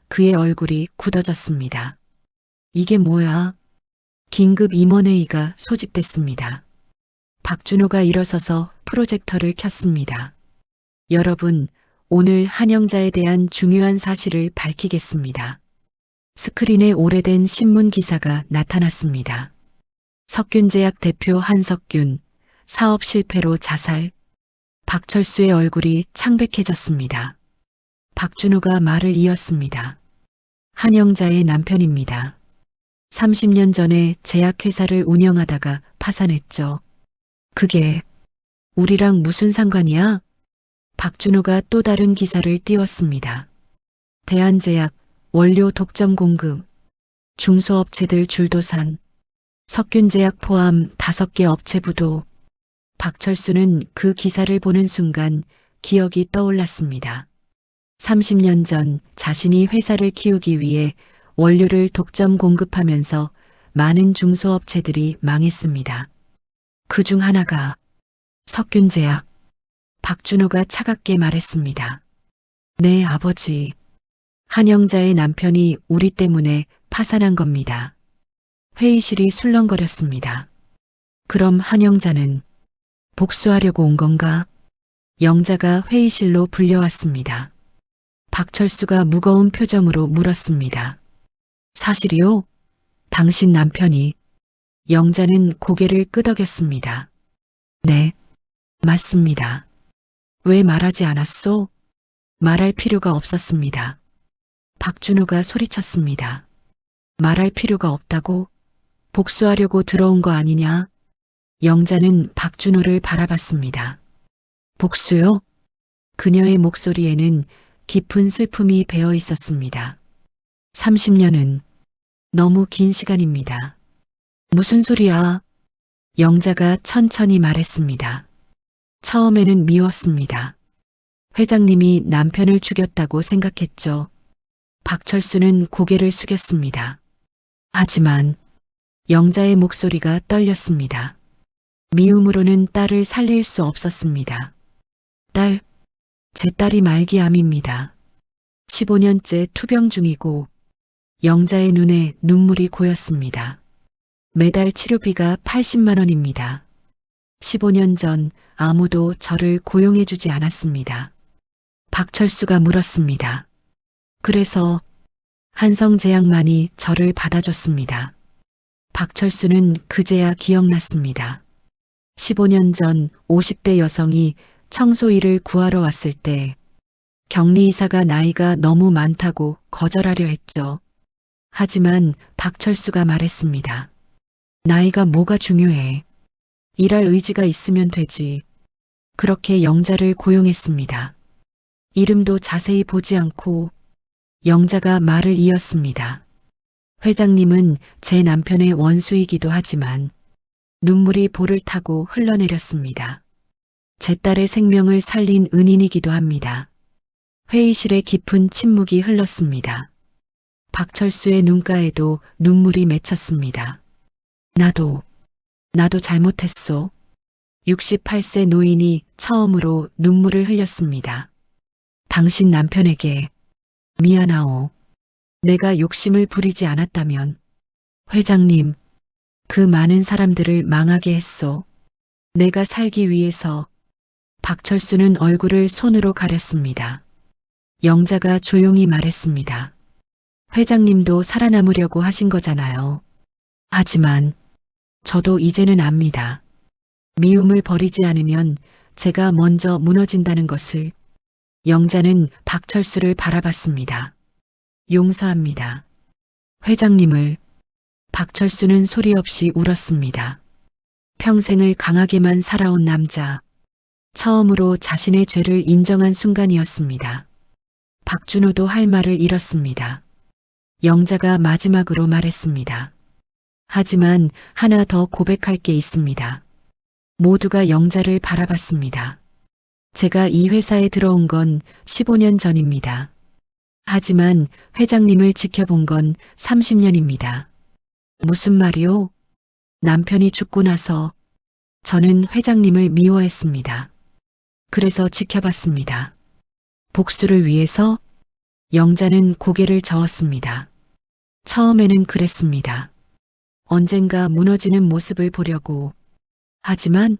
Speaker 1: 그의 얼굴이 굳어졌습니다. 이게 뭐야? 긴급 임원회의가 소집됐습니다. 박준호가 일어서서 프로젝터를 켰습니다. 여러분, 오늘 한영자에 대한 중요한 사실을 밝히겠습니다. 스크린에 오래된 신문 기사가 나타났습니다. 석균제약 대표 한석균, 사업 실패로 자살. 박철수의 얼굴이 창백해졌습니다. 박준호가 말을 이었습니다. 한영자의 남편입니다. 30년 전에 제약회사를 운영하다가 파산했죠. 그게 우리랑 무슨 상관이야? 박준호가 또 다른 기사를 띄웠습니다. 대한제약 원료 독점 공급, 중소업체들 줄도산, 석균제약 포함 5개 업체 부도. 박철수는 그 기사를 보는 순간 기억이 떠올랐습니다. 30년 전 자신이 회사를 키우기 위해 원료를 독점 공급하면서 많은 중소업체들이 망했습니다. 그중 하나가 석균제약. 박준호가 차갑게 말했습니다. 네, 아버지. 한영자의 남편이 우리 때문에 파산한 겁니다. 회의실이 술렁거렸습니다. 그럼 한영자는 복수하려고 온 건가? 영자가 회의실로 불려왔습니다. 박철수가 무거운 표정으로 물었습니다. 사실이요? 당신 남편이. 영자는 고개를 끄덕였습니다. 네, 맞습니다. 왜 말하지 않았소? 말할 필요가 없었습니다. 박준호가 소리쳤습니다. 말할 필요가 없다고? 복수하려고 들어온 거 아니냐? 영자는 박준호를 바라봤습니다. 복수요? 그녀의 목소리에는 깊은 슬픔이 배어 있었습니다. 30년은 너무 긴 시간입니다. 무슨 소리야? 영자가 천천히 말했습니다. 처음에는 미웠습니다. 회장님이 남편을 죽였다고 생각했죠. 박철수는 고개를 숙였습니다. 하지만 영자의 목소리가 떨렸습니다. 미움으로는 딸을 살릴 수 없었습니다. 딸, 제 딸이 말기암입니다. 15년째 투병 중이고 영자의 눈에 눈물이 고였습니다. 매달 치료비가 80만 원입니다. 15년 전 아무도 저를 고용해주지 않았습니다. 박철수가 물었습니다. 그래서 한성제약만이 저를 받아줬습니다. 박철수는 그제야 기억났습니다. 15년 전 50대 여성이 청소일을 구하러 왔을 때 격리의사가 나이가 너무 많다고 거절하려 했죠. 하지만 박철수가 말했습니다. 나이가 뭐가 중요해. 일할 의지가 있으면 되지. 그렇게 영자를 고용했습니다. 이름도 자세히 보지 않고 영자가 말을 이었습니다. 회장님은 제 남편의 원수이기도 하지만 눈물이 볼을 타고 흘러내렸습니다. 제 딸의 생명을 살린 은인이기도 합니다. 회의실에 깊은 침묵이 흘렀습니다. 박철수의 눈가에도 눈물이 맺혔습니다. 나도 잘못했소. 68세 노인이 처음으로 눈물을 흘렸습니다. 당신 남편에게 미안하오. 내가 욕심을 부리지 않았다면 회장님, 그 많은 사람들을 망하게 했소. 내가 살기 위해서. 박철수는 얼굴을 손으로 가렸습니다. 영자가 조용히 말했습니다. 회장님도 살아남으려고 하신 거잖아요. 하지만 저도 이제는 압니다. 미움을 버리지 않으면 제가 먼저 무너진다는 것을. 영자는 박철수를 바라봤습니다. 용서합니다. 회장님을. 박철수는 소리 없이 울었습니다. 평생을 강하게만 살아온 남자. 처음으로 자신의 죄를 인정한 순간이었습니다. 박준호도 할 말을 잃었습니다. 영자가 마지막으로 말했습니다. 하지만 하나 더 고백할 게 있습니다. 모두가 영자를 바라봤습니다. 제가 이 회사에 들어온 건 15년 전입니다. 하지만 회장님을 지켜본 건 30년입니다. 무슨 말이요? 남편이 죽고 나서 저는 회장님을 미워했습니다. 그래서 지켜봤습니다. 복수를 위해서? 영자는 고개를 저었습니다. 처음에는 그랬습니다. 언젠가 무너지는 모습을 보려고. 하지만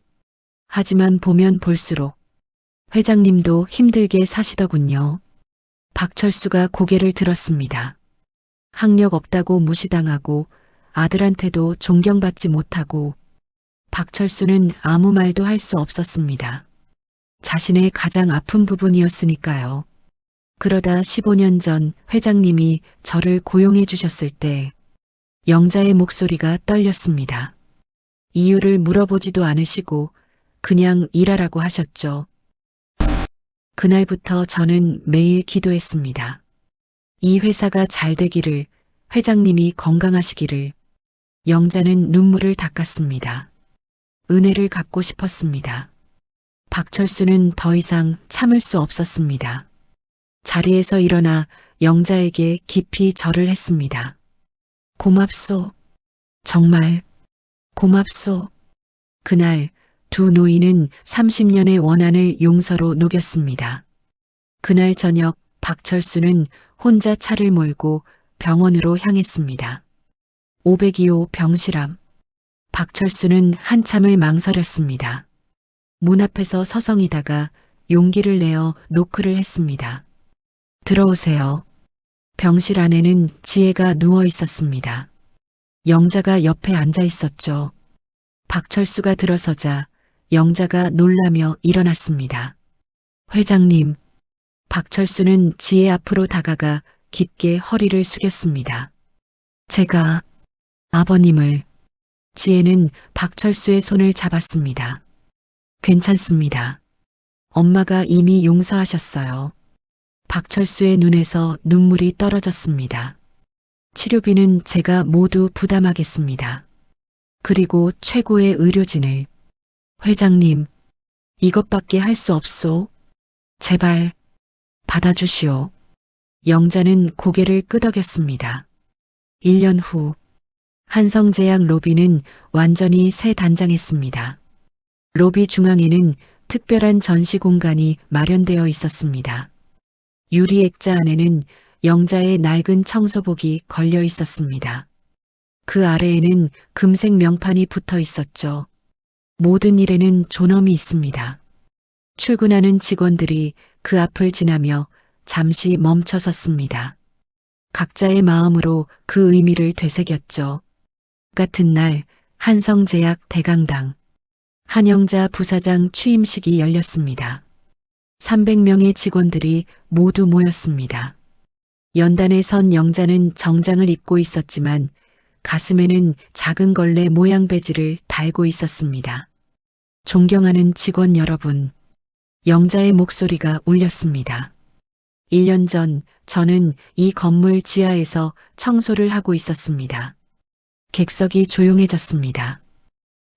Speaker 1: 보면 볼수록 회장님도 힘들게 사시더군요. 박철수가 고개를 들었습니다. 학력 없다고 무시당하고 아들한테도 존경받지 못하고 박철수는 아무 말도 할 수 없었습니다. 자신의 가장 아픈 부분이었으니까요. 그러다 15년 전 회장님이 저를 고용해 주셨을 때 영자의 목소리가 떨렸습니다. 이유를 물어보지도 않으시고 그냥 일하라고 하셨죠. 그날부터 저는 매일 기도했습니다. 이 회사가 잘 되기를, 회장님이 건강하시기를. 영자는 눈물을 닦았습니다. 은혜를 갚고 싶었습니다. 박철수는 더 이상 참을 수 없었습니다. 자리에서 일어나 영자에게 깊이 절을 했습니다. 고맙소. 정말 고맙소. 그날 두 노인은 30년의 원한을 용서로 녹였습니다. 그날 저녁 박철수는 혼자 차를 몰고 병원으로 향했습니다. 502호 병실암. 박철수는 한참을 망설였습니다. 문 앞에서 서성이다가 용기를 내어 노크를 했습니다. 들어오세요. 병실 안에는 지혜가 누워 있었습니다. 영자가 옆에 앉아 있었죠. 박철수가 들어서자 영자가 놀라며 일어났습니다. 회장님. 박철수는 지혜 앞으로 다가가 깊게 허리를 숙였습니다. 제가 아버님을. 지혜는 박철수의 손을 잡았습니다. 괜찮습니다. 엄마가 이미 용서하셨어요. 박철수의 눈에서 눈물이 떨어졌습니다. 치료비는 제가 모두 부담하겠습니다. 그리고 최고의 의료진을. 회장님, 이것밖에 할 수 없소. 제발 받아주시오. 영자는 고개를 끄덕였습니다. 1년 후 한성제약 로비는 완전히 새 단장했습니다. 로비 중앙에는 특별한 전시 공간이 마련되어 있었습니다. 유리 액자 안에는 영자의 낡은 청소복이 걸려 있었습니다. 그 아래에는 금색 명판이 붙어 있었죠. 모든 일에는 존엄이 있습니다. 출근하는 직원들이 그 앞을 지나며 잠시 멈춰 섰습니다. 각자의 마음으로 그 의미를 되새겼죠. 같은 날 한성제약 대강당 한영자 부사장 취임식이 열렸습니다. 300명의 직원들이 모두 모였습니다. 연단에 선 영자는 정장을 입고 있었지만 가슴에는 작은 걸레 모양 배지를 달고 있었습니다. 존경하는 직원 여러분, 영자의 목소리가 울렸습니다. 1년 전 저는 이 건물 지하에서 청소를 하고 있었습니다. 객석이 조용해졌습니다.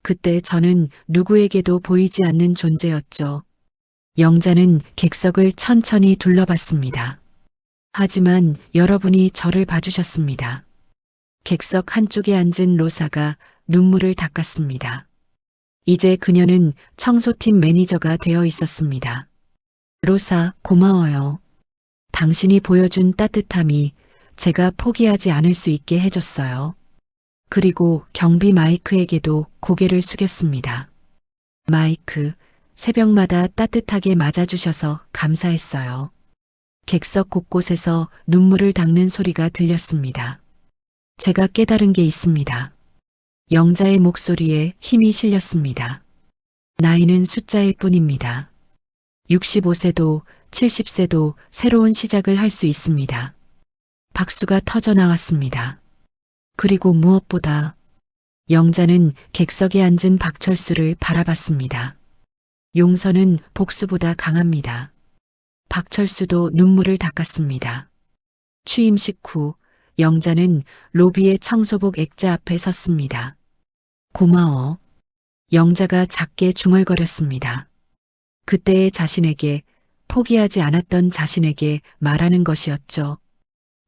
Speaker 1: 그때 저는 누구에게도 보이지 않는 존재였죠. 영자는 객석을 천천히 둘러봤습니다. 하지만 여러분이 저를 봐주셨습니다. 객석 한쪽에 앉은 로사가 눈물을 닦았습니다. 이제 그녀는 청소팀 매니저가 되어 있었습니다. 로사, 고마워요. 당신이 보여준 따뜻함이 제가 포기하지 않을 수 있게 해줬어요. 그리고 경비 마이크에게도 고개를 숙였습니다. 마이크, 새벽마다 따뜻하게 맞아주셔서 감사했어요. 객석 곳곳에서 눈물을 닦는 소리가 들렸습니다. 제가 깨달은 게 있습니다. 영자의 목소리에 힘이 실렸습니다. 나이는 숫자일 뿐입니다. 65세도 70세도 새로운 시작을 할 수 있습니다. 박수가 터져 나왔습니다. 그리고 무엇보다 영자는 객석에 앉은 박철수를 바라봤습니다. 용서는 복수보다 강합니다. 박철수도 눈물을 닦았습니다. 취임식 후 영자는 로비의 청소복 액자 앞에 섰습니다. 고마워. 영자가 작게 중얼거렸습니다. 그때의 자신에게, 포기하지 않았던 자신에게 말하는 것이었죠.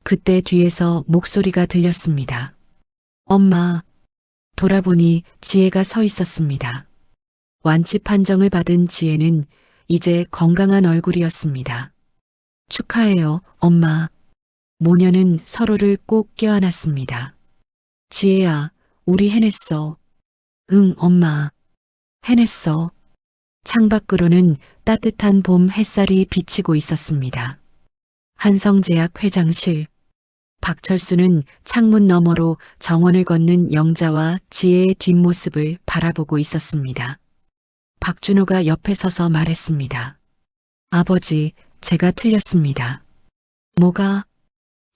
Speaker 1: 그때 뒤에서 목소리가 들렸습니다. 엄마. 돌아보니 지혜가 서 있었습니다. 완치 판정을 받은 지혜는 이제 건강한 얼굴이었습니다. 축하해요, 엄마. 모녀는 서로를 꼭 껴안았습니다. 지혜야, 우리 해냈어. 응, 엄마. 해냈어. 창밖으로는 따뜻한 봄 햇살이 비치고 있었습니다. 한성제약 회장실. 박철수는 창문 너머로 정원을 걷는 영자와 지혜의 뒷모습을 바라보고 있었습니다. 박준호가 옆에 서서 말했습니다. 아버지, 제가 틀렸습니다. 뭐가?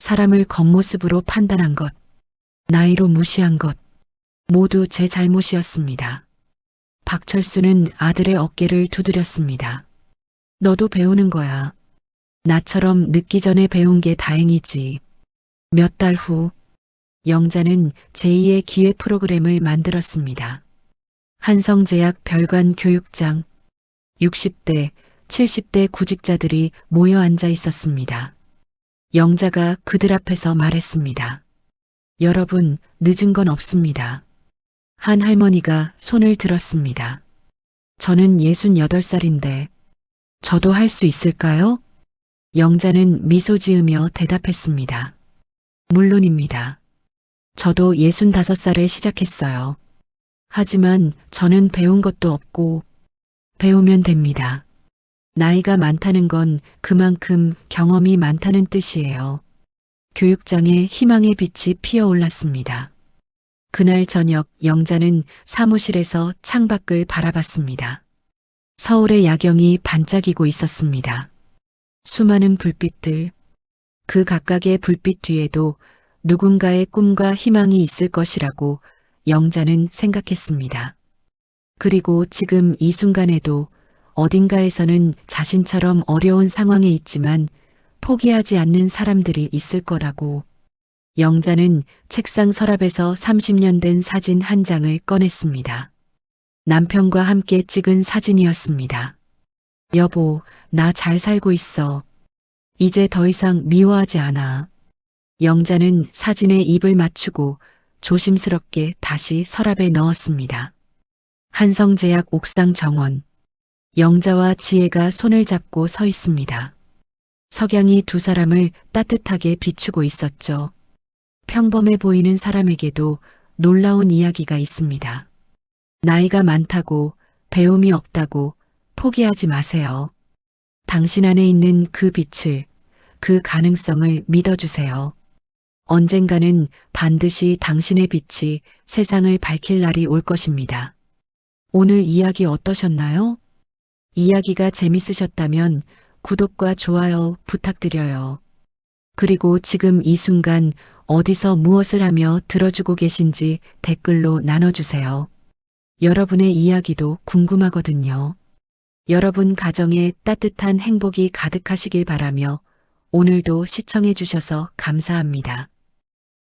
Speaker 1: 사람을 겉모습으로 판단한 것, 나이로 무시한 것, 모두 제 잘못이었습니다. 박철수는 아들의 어깨를 두드렸습니다. 너도 배우는 거야. 나처럼 늦기 전에 배운 게 다행이지. 몇 달 후, 영자는 제2의 기획 프로그램을 만들었습니다. 한성제약 별관 교육장. 60대, 70대 구직자들이 모여 앉아 있었습니다. 영자가 그들 앞에서 말했습니다. 여러분, 늦은 건 없습니다. 한 할머니가 손을 들었습니다. 저는 68살인데 저도 할 수 있을까요? 영자는 미소 지으며 대답했습니다. 물론입니다. 저도 65살에 시작했어요. 하지만 저는 배운 것도 없고 배우면 됩니다. 나이가 많다는 건 그만큼 경험이 많다는 뜻이에요. 교육장에 희망의 빛이 피어올랐습니다. 그날 저녁 영자는 사무실에서 창밖을 바라봤습니다. 서울의 야경이 반짝이고 있었습니다. 수많은 불빛들, 그 각각의 불빛 뒤에도 누군가의 꿈과 희망이 있을 것이라고 영자는 생각했습니다. 그리고 지금 이 순간에도 어딘가에서는 자신처럼 어려운 상황에 있지만 포기하지 않는 사람들이 있을 거라고. 영자는 책상 서랍에서 30년 된 사진 한 장을 꺼냈습니다. 남편과 함께 찍은 사진이었습니다. 여보, 나 잘 살고 있어. 이제 더 이상 미워하지 않아. 영자는 사진에 입을 맞추고 조심스럽게 다시 서랍에 넣었습니다. 한성제약 옥상 정원. 영자와 지혜가 손을 잡고 서 있습니다. 석양이 두 사람을 따뜻하게 비추고 있었죠. 평범해 보이는 사람에게도 놀라운 이야기가 있습니다. 나이가 많다고, 배움이 없다고 포기하지 마세요. 당신 안에 있는 그 빛을, 그 가능성을 믿어주세요. 언젠가는 반드시 당신의 빛이 세상을 밝힐 날이 올 것입니다. 오늘 이야기 어떠셨나요? 이야기가 재밌으셨다면 구독과 좋아요 부탁드려요. 그리고 지금 이 순간 어디서 무엇을 하며 들어주고 계신지 댓글로 나눠주세요. 여러분의 이야기도 궁금하거든요. 여러분 가정에 따뜻한 행복이 가득하시길 바라며 오늘도 시청해 주셔서 감사합니다.